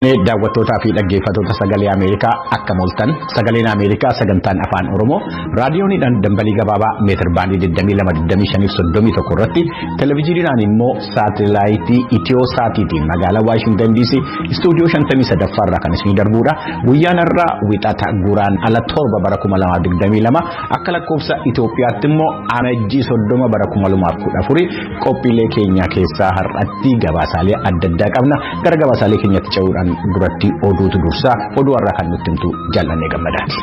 Daawwattootaa fi dhaggeeffattoota sagalee Ameerikaa akka moltan sagaleen Ameerikaa sagantaan afaan Oromoo raadiyoonidhaan dambalii gabaabaa meetir baandii 2225 irratti televezyiiniidhaan immoo saatelaayitii Itiyoosaatiitiin magaalaa Waashingtan DC istuudiyoo 53 irraa kan isin darbuudha. Guyyaan irraa wixata guraandhala 7 bara 2022 akka lakkoofsa Itoophiyaatti immoo amajjii 30 bara 2014 qophiilee keenya keessaa har'atti gabaasaalee adda addaa qabna. Gara gabaasaalee keenyatti ce'uudhaan duratti oduutu dursa oduu irraa kan nutti himtu Jaalannee Gammadaati.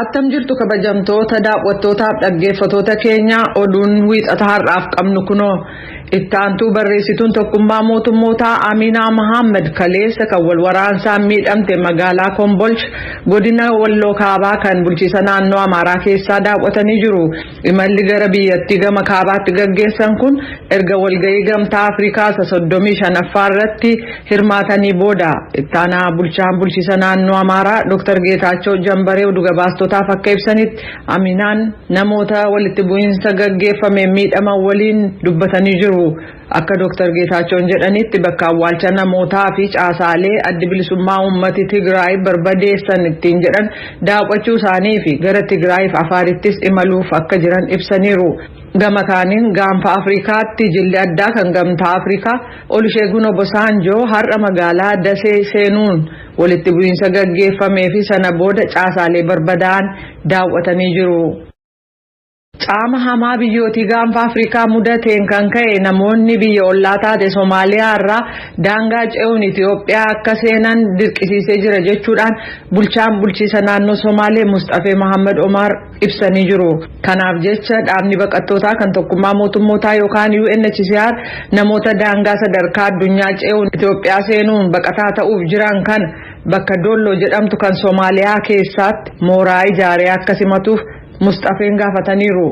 Attam jirtu kabajamtoota daawwattootaaf dhaggeeffattoota keenya oduun wiixata har'aaf qabnu kunoo ittaantuu barreessituun tokkummaa mootummootaa Aminaa Mohaammed kaleessa kan wal waraansaan miidhamte magaalaa Kombolch godina Walloo Kaabaa kan bulchiisa naannoo Amaaraa keessaa daawwatanii jiru. Imalli gara biyyattii gama Kaabaatti gaggeessan kun erga walgahii gamtaa Afrikaa 35ffaa irratti hirmaatanii booda ittaanaa bulchaan bulchiisa naannoo Amaaraa Dr. Geetaachoo Jambaree oduu gabaastootaaf akka ibsanitti Aminaan namoota walitti bu'iinsa gaggeeffame miidhaman waliin dubbatanii jiru. Akka Dr. Geetaachoon jedhanitti bakka awwaalcha namootaa fi caasaalee adda bilisummaa uummata Tigraay barbadeessan ittiin jedhan daawwachuu isaanii fi gara Tigraayiif Afaarittis imaluuf akka jiran ibsaniiru. Gama kaaniin gaanfa Afrikaatti jilli addaa kan gamtaa Afrikaa Olusegun Obasanjoo har'a magaalaa Dasee seenuun walitti bu'iinsa gaggeeffamee fi sana booda caasaalee barbadaa'an daawwatanii jiru. Caama hamaa biyyootii gaanfa Afrikaa mudateen kan ka'e namoonni biyya ollaa taate Somaaliyaa irraa daangaa ce'uun Itoophiyaa akka seenan dirqisiisee jira jechuudhaan bulchaan bulchiisa naannoo Somaalee Mustafee Mohaammed Omar ibsanii jiru. Kanaaf jecha dhaabni baqattootaa kan tokkummaa mootummootaa yookaan UNHCR namoota daangaa sadarkaa addunyaa ce'uun Itoophiyaa seenuun baqataa ta'uuf jiran kan bakka Dolloo jedhamtu kan Somaaliyaa keessatti mooraa ijaaree akka simatuuf Mustafeen gaafataniiru.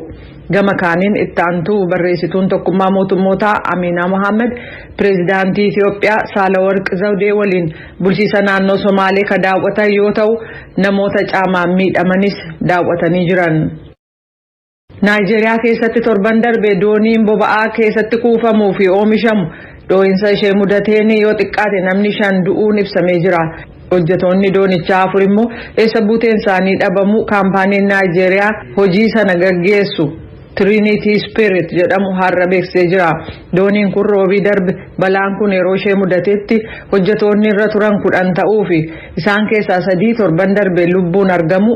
Gama kaaniin ittaantuu barreessituun tokkummaa mootummootaa Aminaa Mohaammed pireezidaantii Itoophiyaa Saalawarq Zawdee waliin bulchiisa naannoo Somaalee ka daawwatan yoo ta'u namoota caamaan miidhamanis daawwatanii jiran. Naayijeeriyaa keessatti torban darbe dooniin boba'aa keessatti kuufamuu fi oomishamu dhoohinsa ishee mudateen yoo xiqqaate namni 5 du'uun ibsamee jira. Hojjetoonni doonichaa 4 immoo eessa buuteen isaanii dhabamu kaampaaniin Naayijeeriyaa hojii sana gaggeessu Trinity Spirit jedhamu har'a beeksisee jira. Dooniin kun roobii darbe balaan kun yeroo ishee mudatetti hojjetoonni irra turan 10 ta'uu fi isaan keessaa 3 torban darbe lubbuun argamu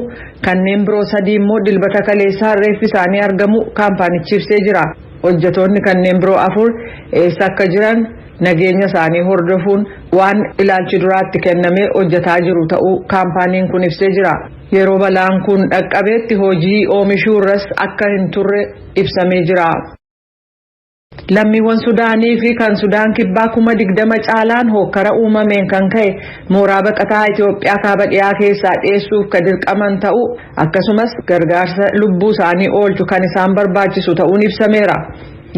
kanneen biroo 3 immoo dilbata kaleessaa reeffi isaanii argamu kaampaanichi ibsee jira. Hojjetoonni kanneen biroo 4 eessa akka jiran nageenya isaanii hordofuun waan ilaalchi duraatti kennamee hojjetaa jiru ta'uu kaampaaniin kun ibsee jira. Yeroo balaan kun dhaqqabeetti hojii oomishuu irras akka hin turre ibsamee jira. Lammiiwwan Sudaanii fi kan Sudaan kibbaa 20 caalaan hokkara uumameen kan ka'e mooraa baqataa Itoophiyaa kaaba dhiyaa keessaa dhiyeessuuf ka dirqaman ta'uu akkasumas gargaarsa lubbuu isaanii oolchu kan isaan barbaachisu ta'uun ibsameera.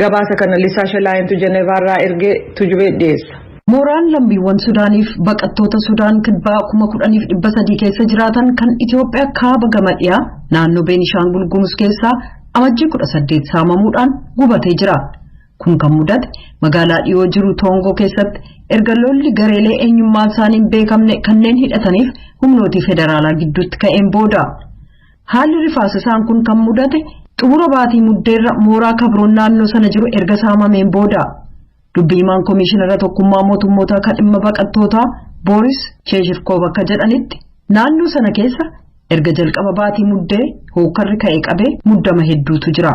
Gabaasa kana Lisaa Shalaayintu Jeneevaarraa ergee tujubee dhiyeessa. Mooraan lammiiwwan Sudaaniif baqattoota Sudaan kibbaa 10,300 keessa jiraatan kan Itoophiyaa kaaba gama dhiyaa naannoo Beenishaangul Gumuz keessaa amajjii 18 saamamuudhaan gubatee jira. Kun kan mudate magaalaa dhiyoo jiru Toongoo keessatti erga lolli gareelee eenyummaan isaanii hin beekamne kanneen hidhataniif humnootii federaalaa gidduutti ka'een booda. Haalli rifaasisaan kun kan mudate xumura baatii muddeerra mooraa kabroon naannoo sana jiru erga saamameen booda. Dubbiimaan Komishinara Tokkummaa Mootummootaa kan dhimma baqattootaa Booris Cheeshirkoof akka jedhanitti naannoo sana keessa erga jalqaba baatii muddee hookarri ka'ee qabee muddama hedduutu jira.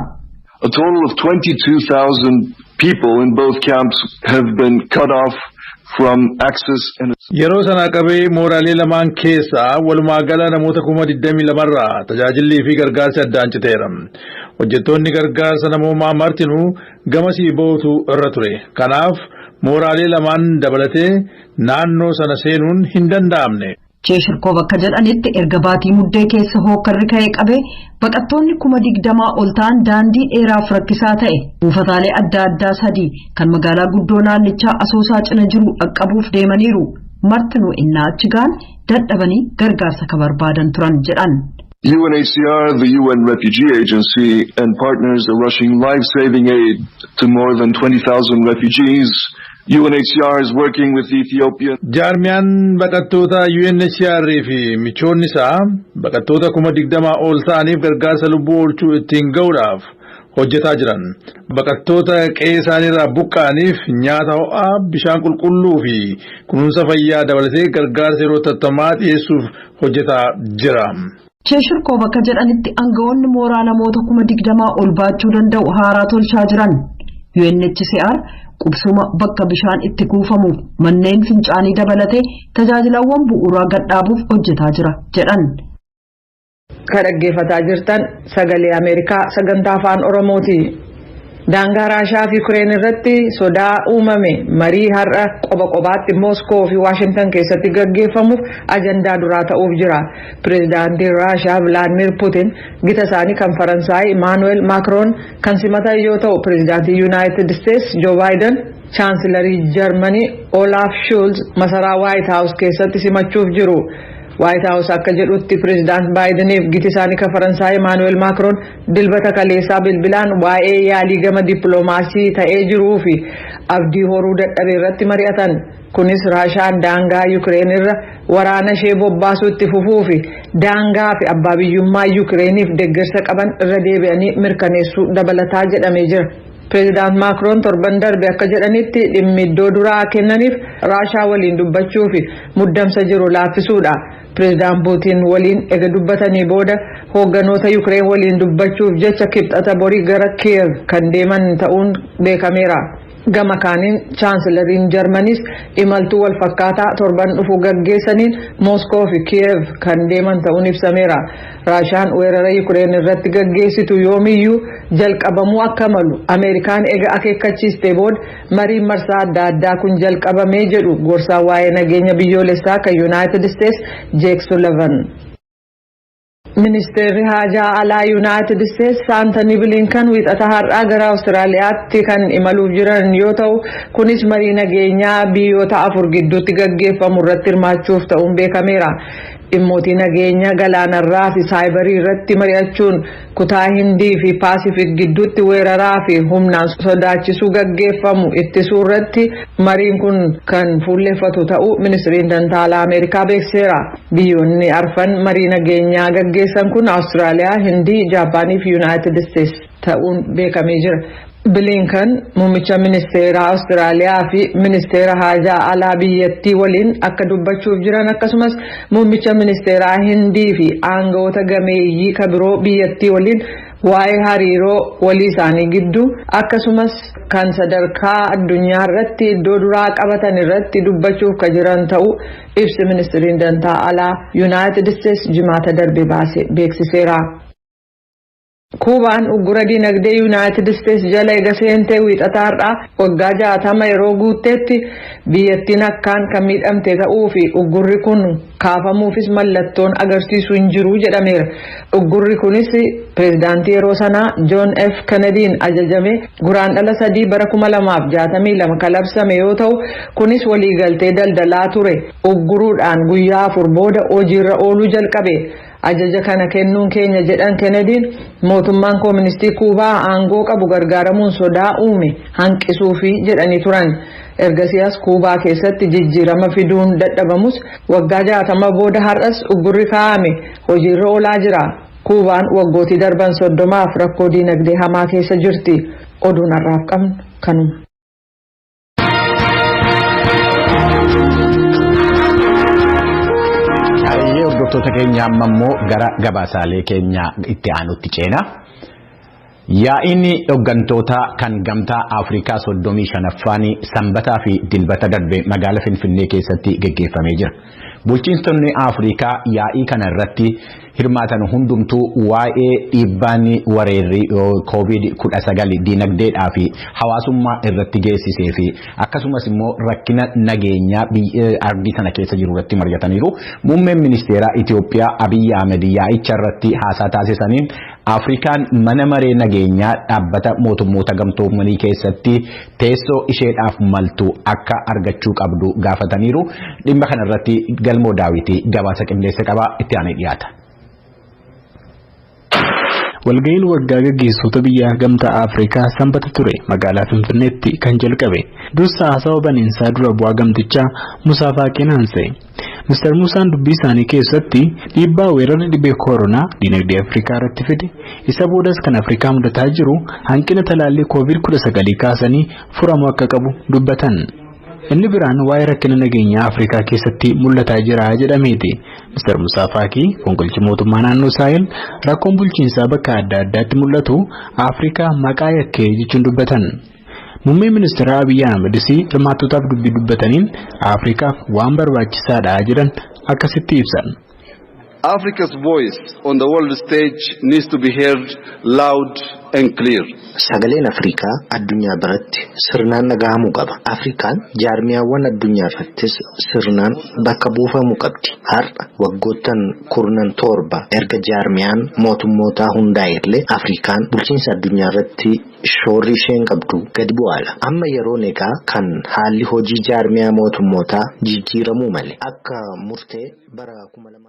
A total of 22,000 people in both camps have been cut off from access and yeroo sana qabee mooraalee lamaan keessaa walumaa gala namoota 22,000 irraa tajaajillii fi gargaarsi addaan citeera. Hojjettoonni gargaarsa namoomaa martinuu gamasii bootu irra ture. Kanaaf mooraalee lamaan dabalatee naannoo sana seenuun hin danda'amne. Cheeshirkoof akka jedhanitti erga baatii muddee keessa hookarri ka'ee qabee baqattoonni 20,000 ol ta'an daandii dheeraaf rakkisaa ta'e buufataalee adda addaa 3 kan magaalaa guddoo naannichaa Asoosaa cina jiru dhaqqabuuf deemaniiru. Martinuu innaa achi gaan dadhabanii gargaarsa ka barbaadan turan jedhan. UNHCR, the UN Refugee Agency, and partners are rushing life-saving aid to more than 20,000 refugees. UNHCR is working with Ethiopia. Jaarmiyaan baqattoota UNHCR fi michoonni isaa baqattoota 20,000 ol ta'aniif gargaarsa lubbuu oolchuu ittiin ga'uudhaaf hojjetaa jiran. Baqattoota qe'ee isaaniirraa buqqa'aniif nyaata ho'aa, bishaan qulqulluu fi kunuunsa fayyaa dabalatee gargaarsa yeroo tattamaa dhiyeessuuf hojjetaa jira. Cheeshirkoo bakka jedhanitti aangawoonni mooraa namoota 20,000 ol baachuu danda'u haaraa tolchaa jiran. UNHCR qubsuma bakka bishaan itti kuufamuuf manneen fincaanii dabalatee tajaajilawwan bu'uuraa gadhaabuuf hojjetaa jira jedhan. Kan dhaggeeffataa jirtan sagalee Ameerikaa sagantaa afaan Oromooti. Daangaa Raashaa fi Ukireen irratti sodaa uumame marii har'a qoba-qobaatti Mooskoo fi Waashingtan keessatti gaggeeffamuuf ajandaa duraa ta'uuf jira. Pireezidaantiin Raashaa Vilaadimir Puutin gita isaanii kan Faransaay Imaanuweel Maakiroon kan simatan yoo ta'u, pireezidaantii Yuunaayitid Isteets Joo Baayiden chaansilarii Jarmanii Olaaf Shuulz masaraa Waayit Haawus keessatti simachuuf jiru. White House akka jedhutti pireezidaant Baayideniif giti isaanii kan Faransaay Imaanuweel Maakiroon dilbata kaleessaa bilbilaan waa'ee yaalii gama dippiloomaasii ta'ee jiruu fi abdii horuu dadhabee irratti mari'atan. Kunis Raashaan daangaa Ukireen irra waraana ishee bobbaasuu itti fufuu fi daangaa fi abbaa biyyummaa Ukireniif deeggarsa qaban irra deebi'anii mirkaneessuu dabalataa jedhamee jira. Pireezidaant Maakiroon torban darbe akka jedhanitti dhimmi iddoo duraa kennaniif Raashaa waliin dubbachuu fi muddamsa jiru laaffisuudha. Pireezidaant Puutiin waliin ega dubbatanii booda hoogganoota Ukireen waliin dubbachuuf jecha kibxata borii gara Kiev kan deeman ta'uun beekameera. Gama kaaniin chaansilariin Jarmaniis imaltuu wal fakkaataa torban dhufu gaggeessaniin Mooskoo fi Kiev kan deeman ta'uun ibsameera. Raashaan weerara Ukireen irratti gaggeessitu yoomiyyuu jalqabamuu akka malu Ameerikaan ega akeekkachiiste booda mariin marsaa adda addaa kun jalqabamee jedhu gorsaa waa'ee nageenya biyyoolessaa kan Yuunaayitid Isteets Jake Sullivan. Ministeerri Haajaa Alaa Yuunaayitid Isteets Antony Blinken wiixata har'aa gara Awustiraaliyaatti kan imaluuf jiran yoo ta'u, kunis marii nageenyaa biyyoota 4 gidduutti gaggeeffamu irratti hirmaachuuf ta'uun beekameera. Dhimmoota nageenya galaanarraa fi saayibarii irratti mari'achuun kutaa Hindii fi Paasifik gidduutti weeraraa fi humnaan sodaachisuu gaggeeffamu ittisuu irratti mariin kun kan fuulleffatu ta'uu ministeerri dantaa alaa Ameerikaa beekseera. Biyyoonni arfan marii nageenyaa gaggeessan kun Awustiraaliyaa, Hindii, Jaapaanii fi Yuunaayitid Isteets ta'uun beekamee jira. Blinken muummicha ministeera Awustiraaliyaa fi ministeera haajaa alaa biyyattii waliin akka dubbachuuf jiran akkasumas muummicha ministeera Hindii fi aangawoota gameeyyii kan biroo biyyattii waliin waa'ee hariiroo walii isaanii gidduu akkasumas kan sadarkaa addunyaa irratti iddoo duraa qabatan irratti dubbachuuf kan jiran ta'uu ibsi ministeerri dantaa alaa Yuunaayitid Isteets jimaata darbe baase beeksiseera. Kuubaan uggura dinagdee Yuunaayitid Isteets jala eega seentee wiixata har'aa waggaa 60 yeroo guutteetti biyyattiin akkaan kan miidhamte ta'uu fi uggurri kun kaafamuufis mallattoon agarsiisu hin jiru jedhameera. Uggurri kunis pireezidaantii yeroo sanaa John F. Kennedyin ajajame guraandhala 3 bara 2062 kalabsame yoo ta'u, kunis waliigaltee daldalaa ture ugguruudhaan guyyaa 4 booda hojiirra ooluu jalqabe. Ajaja kana kennuun keenya jedhan Kennedyin mootummaan kooministii Kuubaa aangoo qabu gargaaramuun sodaa uume hanqisuufi jedhanii turan. Ergasiyaas Kuubaa keessatti jijjiirama fiduun dadhabamus waggaa 60 booda har'as uggurri kaa'ame hojiirra oolaa jira. Kuubaan waggootii darban 30 rakkoo dinagdee hamaa keessa jirti. Oduun har'aaf qabnu kanuma. Hordoftoota keenya amma immoo gara gabaasaalee keenya itti aanutti ceena. Yaa'iin hooggantoota kan gamtaa Afrikaa 35ffaan sanbataa fi dilbata darbe magaalaa Finfinnee keessatti gaggeeffamee jira. Bulchiinsonni Afrikaa yaa'ii kana irratti hirmaatan hundumtuu waa'ee dhiibbaan weerarri COVID-19 dinagdeedhaa fi hawaasummaa irratti geessisee fi akkasumas immoo rakkina nageenyaa ardii sana keessa jiru irratti mari'ataniiru. Muummeen ministeeraa Itoophiyaa Abiyyi Ahmed yaa'icha irratti haasaa taasisaniin Afrikaan mana maree nageenyaa dhaabbata mootummoota gamtoomanii keessatti teessoo isheedhaaf maltu akka argachuu qabdu gaafataniiru. Dhimma kana irratti Galmoo Daawiti gabaasa qindeessa qaba itti aanee dhiyaata. walga'iin waggaa gaggeessitoota biyya gamtaa Afrikaa sanbata ture magaalaa Finfinneetti kan jalqabe. Dursa haasawa baniinsaa dura bu'aa gamtichaa Musaa Faaqii Naansee. Mr. Musaan dubbii isaanii keessatti dhiibbaa weerarri dhibee koronaa dinagdee Afrikaa irratti fide isa boodas kan Afrikaa mudataa jiru hanqina talaallii COVID-19 kaasanii furamuu akka qabu dubbatan. Inni biraan waa'ee rakkina nageenyaa Afrikaa keessatti mul'ataa jira jedhameeti. Mr. Musaa Faaqii fonqolchi mootummaa naannoo Saahel rakkoon bulchiinsaa bakka adda addaatti mul'atu Afrikaa maqaa yakkee jechuun dubbatan. Muummee ministeera Abiy Ahmedis hirmaattootaaf dubbii dubbataniin Afrikaaf waan barbaachisaadha jedhan akkasitti ibsan. Africa's voice on the world stage needs to be heard loud and clear. Sagaleen Afrikaa addunyaa biratti sirnaan dhagahamuu qaba. Afrikaan jaarmiyaawwan addunyaa irrattis sirnaan bakka buufamuu qabdi. Har'a waggoottan kurnan torba erga jaarmiyaan mootummootaa hundaa'ellee Afrikaan bulchiinsa addunyaa irratti shoorri isheen qabdu gadi bu'aala. Amma yeroon egaa kan haalli hojii jaarmiyaa mootummootaa jijjiiramuu malee akka murtee bara 2000